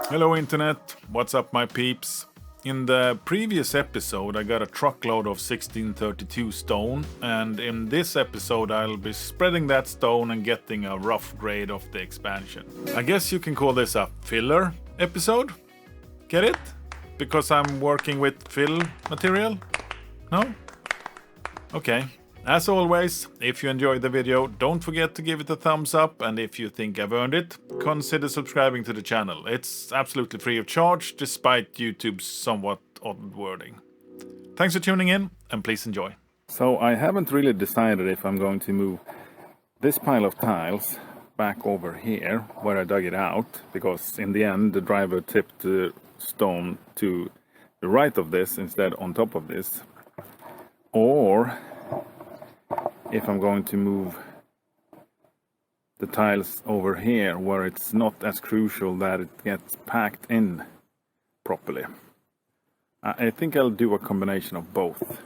Hello Internet, what's up my peeps? In the previous episode I got a truckload of 1632 stone, and in this episode I'll be spreading that stone and getting a rough grade of the expansion. I guess you can call this a filler episode? Get it? Because I'm working with fill material? No? Okay. As always, if you enjoyed the video, don't forget to give it a thumbs up, and if you think I've earned it, consider subscribing to the channel. It's absolutely free of charge, despite YouTube's somewhat odd wording. Thanks for tuning in, and please enjoy. So I haven't really decided if I'm going to move this pile of tiles back over here, where I dug it out, because in the end the driver tipped the stone to the right of this instead on top of this, or if I'm going to move the tiles over here where it's not as crucial that it gets packed in properly. I think I'll do a combination of both.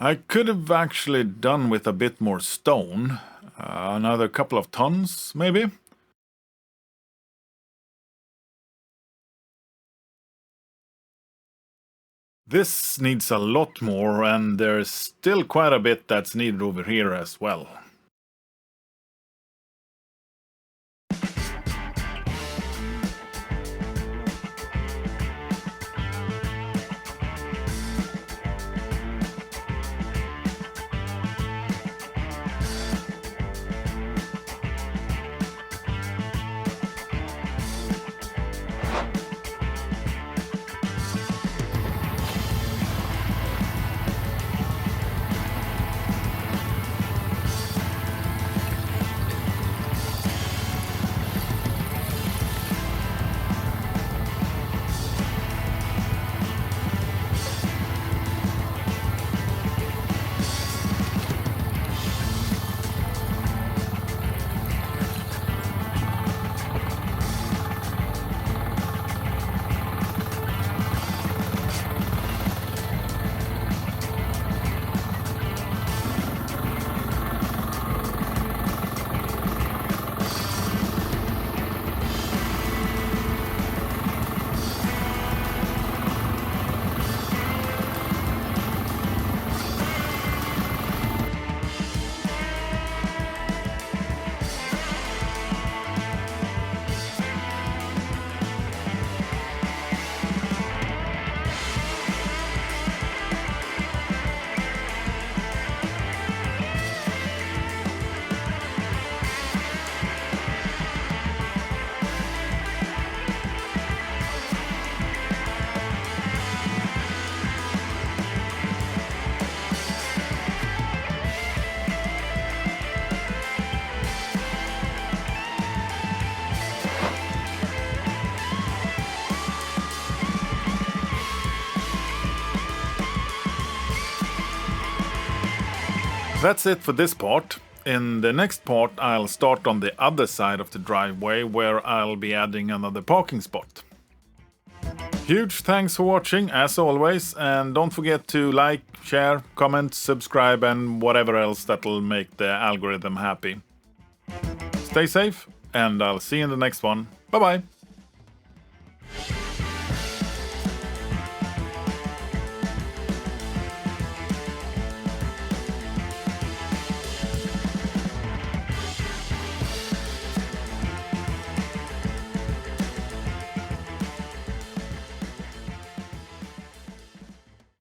I could have actually done with a bit more stone. Another couple of tons, maybe? This needs a lot more, and there's still quite a bit that's needed over here as well. That's it for this part. In the next part, I'll start on the other side of the driveway where I'll be adding another parking spot. Huge thanks for watching as always, and don't forget to like, share, comment, subscribe and whatever else that'll make the algorithm happy. Stay safe, and I'll see you in the next one. Bye bye!